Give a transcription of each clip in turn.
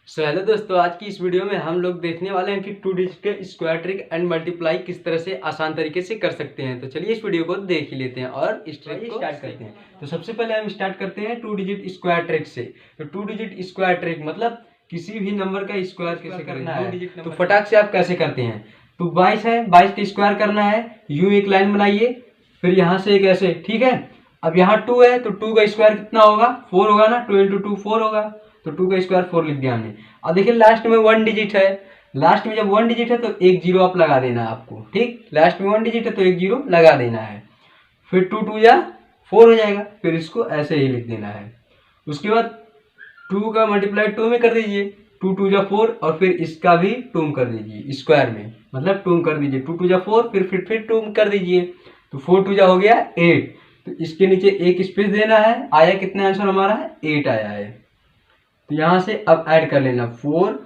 Hello दोस्तों, आज की इस वीडियो में हम लोग देखने वाले हैं कि 2 डिजिट के स्क्वायर ट्रिक एंड मल्टीप्लाई किस तरह से आसान तरीके से कर सकते हैं। तो चलिए इस वीडियो को देख ही लेते हैं और इस ट्रिक को स्टार्ट करते हैं। तो सबसे पहले हम स्टार्ट करते हैं 2 डिजिट स्क्वायर ट्रिक से। तो 2 डिजिट स्क्वायर ट्रिक मतलब किसी भी नंबर का स्क्वायर कैसे करना है। तो फटाक से आप कैसे करते हैं। तो 22 है, 22 का स्क्वायर करना है। यूं एक लाइन बनाइए, फिर यहाँ से एक ऐसे, ठीक है। अब यहाँ 2 है तो 2 का स्क्वायर कितना होगा, 4 होगा ना। 2 × 2 4 होगा, तो 2 का स्क्वायर 4 लिख दिया हमने। अब देखिए लास्ट में 1 डिजिट है, लास्ट में जब 1 डिजिट है तो एक जीरो आप लगा देना है आपको, ठीक। लास्ट में 1 डिजिट है तो एक जीरो लगा देना है। फिर 2 2 या 4 हो जाएगा, फिर इसको ऐसे ही लिख देना है। उसके बाद 2 का मल्टीप्लाई 2 में कर दीजिए, 2 2 या 4, और फिर इसका भी 2 कर दीजिए स्क्वायर में, मतलब 2 कर दीजिए। 2 2 या 4, फिर 2 कर दीजिए, तो 4 2 हो गया 8। तो इसके नीचे एक स्पेस देना है। आया कितना आंसर हमारा है, 8 आया है। तो यहां से अब ऐड कर लेना 4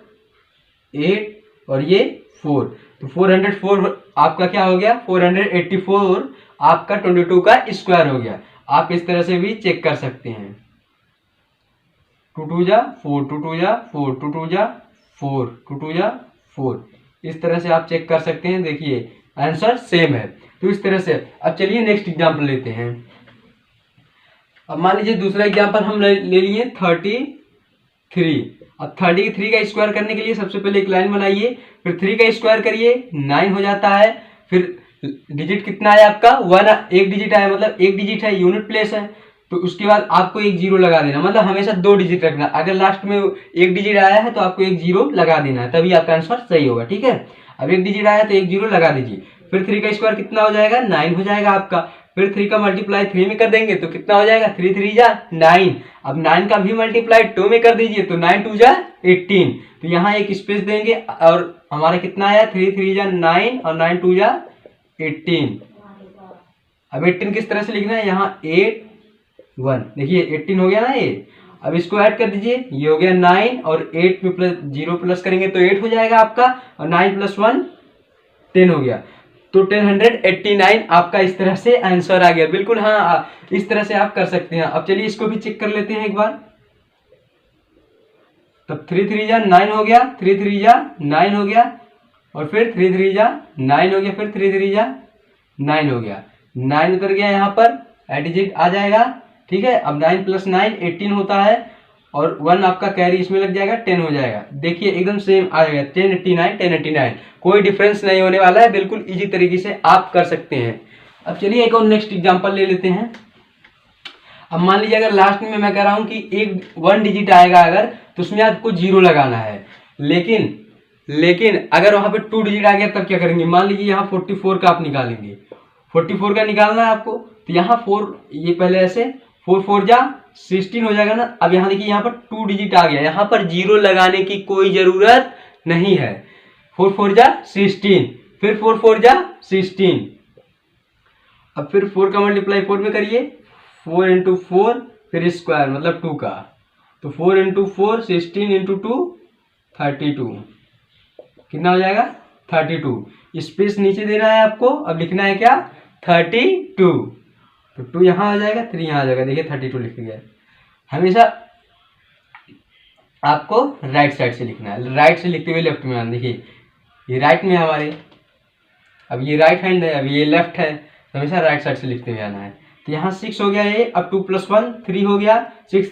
8 और ये 4, तो 404 आपका क्या हो गया, 484 आपका 22 का स्क्वायर हो गया। आप इस तरह से भी चेक कर सकते हैं। 2 2 जा 4, 2 2 जा 4, 2 2 जा 4, 2 2 जा 4, इस तरह से आप चेक कर सकते हैं। देखिए आंसर सेम है। तो इस तरह से अब चलिए नेक्स्ट एग्जांपल लेते हैं। अब मान लीजिए दूसरा एग्जांपल हम ले लिए 33। अब 33 का स्क्वायर करने के लिए सबसे पहले एक लाइन बनाइए, फिर 3 का स्क्वायर करिए, 9 हो जाता है। फिर डिजिट कितना है आपका, 1, एक डिजिट आया, मतलब एक डिजिट है, यूनिट प्लेस है। तो उसके बाद आपको एक जीरो लगा देना, मतलब हमेशा 2 डिजिट रखना। अगर लास्ट में एक डिजिट आया है तो आपको एक जीरो लगा देना है, तभी आपका आंसर सही होगा, ठीक है। अब एक डिजिट आया तो एक जीरो लगा दीजिए। फिर 3 का स्क्वायर कितना हो जाएगा, 9 हो जाएगा आपका। फिर 3 का मल्टीप्लाई 3 में कर देंगे तो कितना हो जाएगा, 3 3 जा 9। अब 9 का भी मल्टीप्लाई 2 में कर दीजिए तो 9 2 जा 18। तो यहाँ एक स्पेस देंगे और हमारा कितना आया, 3 3 जा 9 और 9 2 जा 18। अब 18 किस तरह से लिखना है, यहाँ 8 1, देखिए 18 हो गया ना ये। अब इसको ऐड कर दीजिए, ये हो गया 9 और 8 में प्लस 0 प्लस करेंगे तो 8 हो जाएगा आपका, और 9 + 1 10 हो गया। तो 1089 आपका इस तरह से आंसर आ गया। बिल्कुल हाँ, इस तरह से आप कर सकते हैं। अब चलिए इसको भी चेक कर लेते हैं एक बार। तब 3 3 जा 9 हो गया, 3 3 जा 9 हो गया, और फिर 3 3 जा 9 हो गया, फिर 3 3 जा 9 हो गया। 9 उतर गया यहाँ पर, डिजिट आ जाएगा, ठीक है। अब 9 + 9 18 होता है, और 1 आपका कैरी इसमें लग जाएगा, 10 हो जाएगा। देखिए एकदम सेम आ जाएगा, 1089 1089, कोई डिफरेंस नहीं होने वाला है। बिल्कुल इजी तरीके से आप कर सकते हैं। अब चलिए एक और नेक्स्ट एग्जांपल ले लेते हैं। अब मान लीजिए अगर लास्ट में मैं कह रहा हूं कि एक 1 डिजिट आएगा अगर, तो उसमें आपको 0 लगाना है। लेकिन अगर वहां पे 2 डिजिट आ गया तब क्या करेंगे। मान लीजिए यहाँ 44 का आप निकालेंगे, 44 का निकालना है आपको। तो यहाँ 4, ये पहले ऐसे 4 4 जा 16 हो जाएगा ना। अब यहाँ देखिए यहाँ पर 2 डिजिट आ गया, यहाँ पर 0 लगाने की कोई जरूरत नहीं है। 4 4 जा 16, फिर 4 4 जा 16। अब फिर 4 का मल्टीप्लाई 4 में करिए, 4 × 4 फिर स्क्वायर मतलब 2 का। तो 4 × 4 16 × 2 32, कितना हो जाएगा 32। स्पेस नीचे देना है आपको। अब लिखना है क्या, 32। तो 2 यहाँ आ जाएगा, 3 यहाँ आ जाएगा। देखिए 32 लिख गया। हमेशा आपको राइट साइड से लिखना है, राइट से लिखते हुए लेफ्ट में आना। देखिए ये राइट में है हमारे, अब ये राइट हैंड है, अब ये लेफ्ट है, तो हमेशा राइट साइड से लिखते हुए आना है। तो यहाँ 6 हो गया ये। अब 2 + 1 3 हो गया, 6 +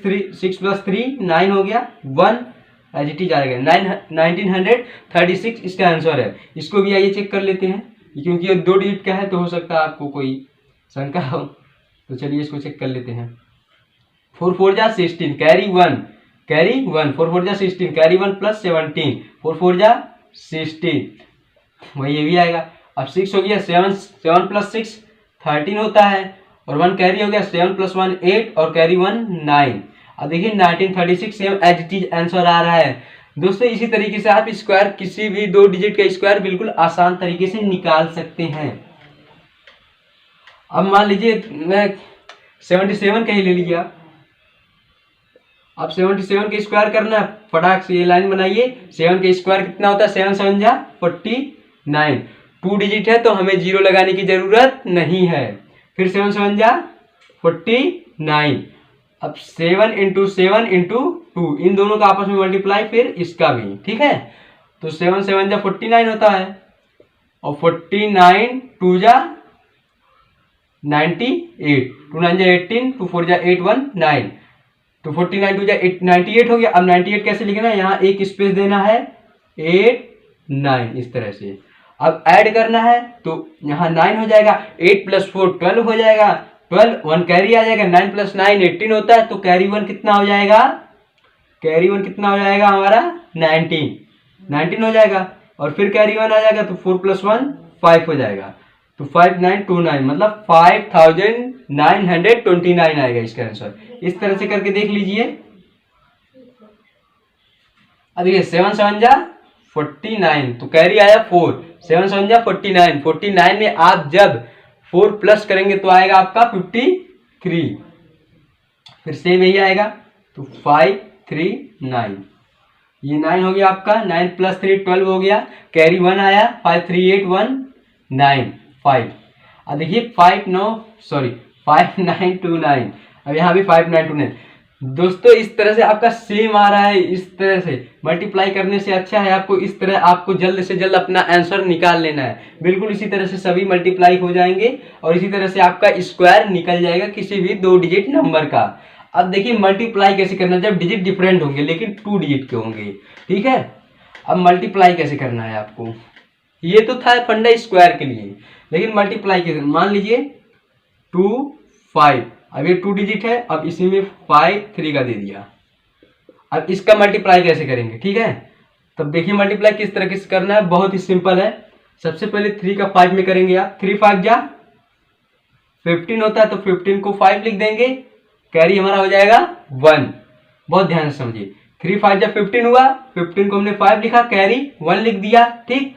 3 9 हो गया, 1 एज इट इज आ गया। 1936 इसका आंसर है। इसको भी आइए चेक कर लेते हैं, क्योंकि ये 2 डिजिट का है तो हो सकता है आपको कोई शंका हो। तो चलिए इसको चेक कर लेते हैं। 4 4 जा 16 कैरी 1, 4 4 जा 16 कैरी 1 + 17, 4 4 जा 16, वही ये भी आएगा। अब 6 हो गया, 7 + 6 13 होता है, और 1 कैरी हो गया, 7 + 1 8 और कैरी 1 9। अब देखिए 1936 same as it is answer आ रहा है। दोस्तों इसी तरीके से आप स्क्वायर, किसी भी 2 डिजिट का स्क्वायर बिल्कुल आसान तरीके से निकाल सकते हैं। अब मान लीजिए मैं 77 का ही ले लिया। अब 77 के स्क्वायर करना है, फटाक से ये लाइन बनाइए। 7 के स्क्वायर कितना होता है, 7 7 जा 49। 2 डिजिट है तो हमें 0 लगाने की जरूरत नहीं है। फिर 7 7 जा 49। अब 7 × 2 इन दोनों का आपस में मल्टीप्लाई, फिर इसका भी, ठीक है। तो 7 7 जा 49 होता है, और 49 2 जा 98, 2 9 जा 18, 2 4 जा 8 1 9, तो 49 2 जा 98 हो गया। अब 98 कैसे लिखना है, यहाँ एक स्पेस देना है, 8 9 इस तरह से। अब ऐड करना है तो यहाँ 9 हो जाएगा, 8 + 4 12 हो जाएगा, 12 1 कैरी आ जाएगा, 9 + 9 18 होता है, तो कैरी 1 कितना हो जाएगा, कैरी 1 कितना हो जाएगा हमारा 19 हो जाएगा, और फिर कैरी 1 आ जाएगा, तो 4 + 1 5 हो जाएगा, तो 5929 मतलब 5929 आएगा इसका आंसर। इस तरह से करके देख लीजिए। अब देखिए 7 7 जा 49, तो कैरी आया 4, 7 7 जा 49, 49 में आप जब 4 प्लस करेंगे तो आएगा आपका 53, फिर सेम यही आएगा, तो 5 3 9, ये 9 हो गया आपका, 9 + 3 12 हो गया, कैरी 1 आया, 5 3 8 1 9 5। अब देखिए 5929, अब यहाँ भी 5929। दोस्तों इस तरह से आपका सेम आ रहा है, इस तरह से मल्टीप्लाई करने से अच्छा है आपको इस तरह, आपको जल्द से जल्द अपना आंसर निकाल लेना है। बिल्कुल इसी तरह से सभी मल्टीप्लाई हो जाएंगे, और इसी तरह से आपका स्क्वायर निकल जाएगा किसी भी 2 डिजिट नंबर का। अब देखिए मल्टीप्लाई कैसे करना है, जब डिजिट डिफरेंट होंगे लेकिन 2 डिजिट के होंगे, ठीक है। अब मल्टीप्लाई कैसे करना है आपको, ये तो था फंडा स्क्वायर के लिए, लेकिन मल्टीप्लाई कैसे, मान लीजिए 2 5, अब ये 2 डिजिट है, अब इसी में 5 3 का दे दिया। अब इसका मल्टीप्लाई कैसे करेंगे, ठीक है। तब देखिए मल्टीप्लाई किस तरह से करना है, बहुत ही सिंपल है। सबसे पहले 3 का 5 में करेंगे आप, 3 5 जा 15 होता है, तो 15 को 5 लिख देंगे, कैरी हमारा हो जाएगा 1। बहुत ध्यान से समझिए, 3 5 जा 15 हुआ, 15 को हमने 5 लिखा, कैरी 1 लिख दिया, ठीक।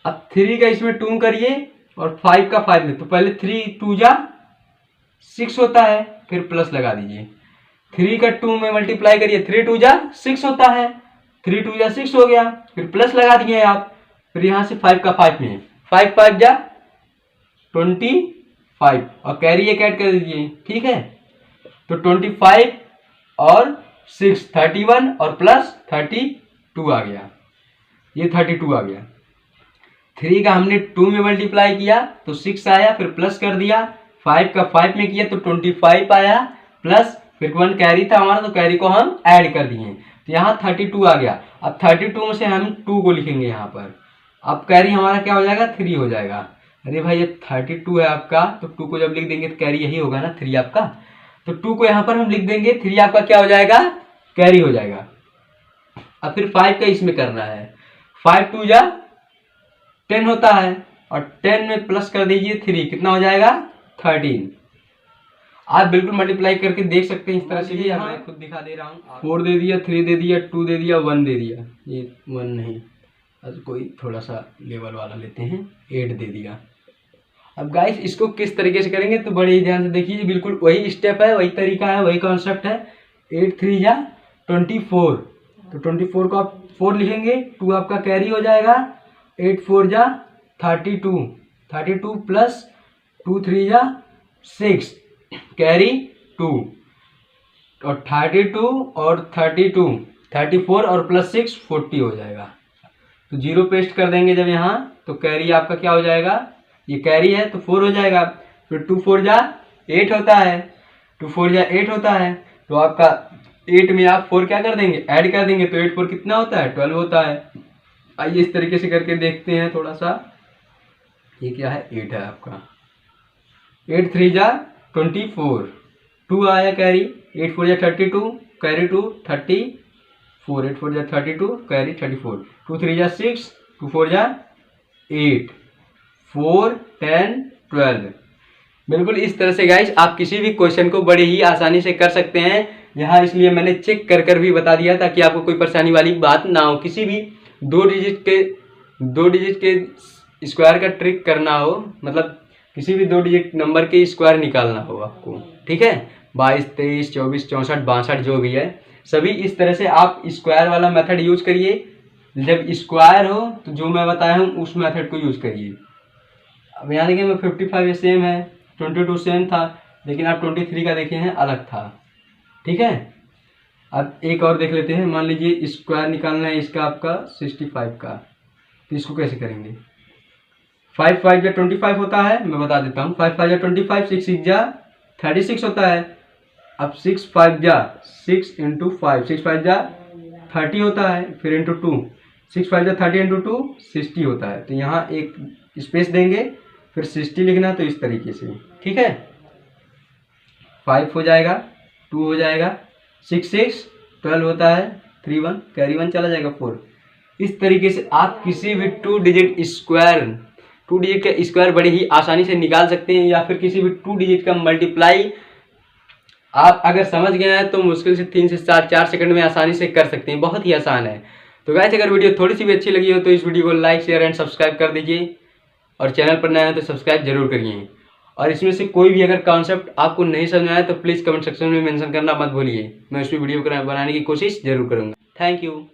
अब 3 का इसमें 2 करिए, और 5 का 5 में, तो पहले 3 2 जा 6 होता है, फिर प्लस लगा दीजिए, 3 का 2 में मल्टीप्लाई करिए, 3 2 जा 6 होता है, 3 2 जा 6 हो गया, फिर प्लस लगा दिए आप, फिर यहाँ से 5 का 5 में, 5 5 जा 25, और कैरी एक ऐड कर दीजिए, ठीक है। तो 25 और 6 31, और प्लस 32 आ गया, ये 32 आ गया। 3 का हमने 2 में मल्टीप्लाई किया तो 6 आया, फिर प्लस कर दिया, 5 का 5 में किया तो 25 आया, प्लस फिर 1 कैरी था हमारा, तो कैरी को हम ऐड कर दिए, तो यहाँ 32 आ गया। अब 32 में से हम 2 को लिखेंगे यहाँ पर, अब कैरी हमारा क्या हो जाएगा 3 हो जाएगा। अरे भाई ये 32 है आपका, तो 2 को जब लिख देंगे तो कैरी यही होगा ना 3 आपका, तो 2 को यहाँ पर हम लिख देंगे, 3 आपका क्या हो जाएगा कैरी हो जाएगा। अब फिर 5 का इसमें करना है, 5 2 जा 10 होता है, और 10 में प्लस कर दीजिए 3, कितना हो जाएगा 13। आप बिल्कुल मल्टीप्लाई करके देख सकते हैं इस तरह से, ही मैं खुद दिखा दे रहा हूँ। 4 दे दिया, 3 दे दिया, 2 दे दिया, 1 दे दिया, ये 1 नहीं, अब कोई थोड़ा सा लेवल वाला लेते हैं, 8 दे दिया। अब गाइस इसको किस तरीके से करेंगे तो बड़े ही ध्यान से देखिए, बिल्कुल वही स्टेप है, वही तरीका है, वही कॉन्सेप्ट है। 8 3 जा 24, तो 24 को आप 4 लिखेंगे, 2 आपका कैरी हो जाएगा, 8 4 जा 32 प्लस 2 3 जा 6, कैरी 2, और 32 और 32 34, और प्लस 6 40 हो जाएगा। तो 0 पेस्ट कर देंगे जब यहाँ, तो कैरी आपका क्या हो जाएगा, ये कैरी है तो 4 हो जाएगा। फिर 2 4 जा 8 होता है, 2 4 जा 8 होता है, तो आपका 8 में आप 4 क्या कर देंगे ऐड कर देंगे, तो 8 4 कितना होता है 12 होता है। आइए इस तरीके से करके देखते हैं थोड़ा सा, ये क्या है 8 है आपका, 8 3 जा 24, 2 आया कैरी, 8 4 जा 32, कैरी 2 34, 8 4 जा 32, कैरी 34, 2 3 जा 6, 2 4 जा 8, 4 10 12। बिल्कुल इस तरह से गाइस आप किसी भी क्वेश्चन को बड़े ही आसानी से कर सकते हैं। यहाँ इसलिए मैंने चेक कर भी बता दिया ताकि आपको कोई परेशानी वाली बात ना हो। किसी भी 2 डिजिट के स्क्वायर का ट्रिक करना हो, मतलब किसी भी 2 डिजिट नंबर के स्क्वायर निकालना हो आपको, ठीक है, 22 23 24 64 62 जो भी है, सभी इस तरह से आप स्क्वायर वाला मेथड यूज करिए। जब स्क्वायर हो तो जो मैं बताया हूँ उस मेथड को यूज करिए। अब यहाँ देखिए मैं 55 सेम है, 22 सेम था, लेकिन आप 23 का देखे हैं अलग था, ठीक है। अब एक और देख लेते हैं। मान लीजिए स्क्वायर निकालना है इसका आपका 65 का, तो इसको कैसे करेंगे। 5 5 या 25 होता है, मैं बता देता हूँ। 5 5 या 25, 6 6 जा 36 होता है। अब 6 5 जा 6 इंटू 5, 6 5 जा 30 होता है, फिर इंटू 2, 6 5 जा 30 इंटू 2 60 होता है। तो यहाँ एक स्पेस देंगे, फिर 60 लिखना, तो इस तरीके से, ठीक है। 5 हो जाएगा, 2 हो जाएगा, 6 6 12 होता है, 3 1 कैरी 1 चला जाएगा 4। इस तरीके से आप किसी भी 2 डिजिट का स्क्वायर बड़े ही आसानी से निकाल सकते हैं, या फिर किसी भी 2 डिजिट का मल्टीप्लाई आप अगर समझ गए हैं तो मुश्किल से 3 से 4 सेकंड में आसानी से कर सकते हैं। बहुत ही आसान है। तो गाइस, अगर वीडियो थोड़ी सी भी अच्छी लगी हो तो इस वीडियो को लाइक शेयर एंड सब्सक्राइब कर दीजिए, और चैनल पर नया है तो सब्सक्राइब जरूर करिए। और इसमें से कोई भी अगर कॉन्सेप्ट आपको नहीं समझ में आया तो प्लीज़ कमेंट सेक्शन में मेंशन करना मत भूलिए। मैं उस वीडियो बनाने की कोशिश जरूर करूँगा। Thank you.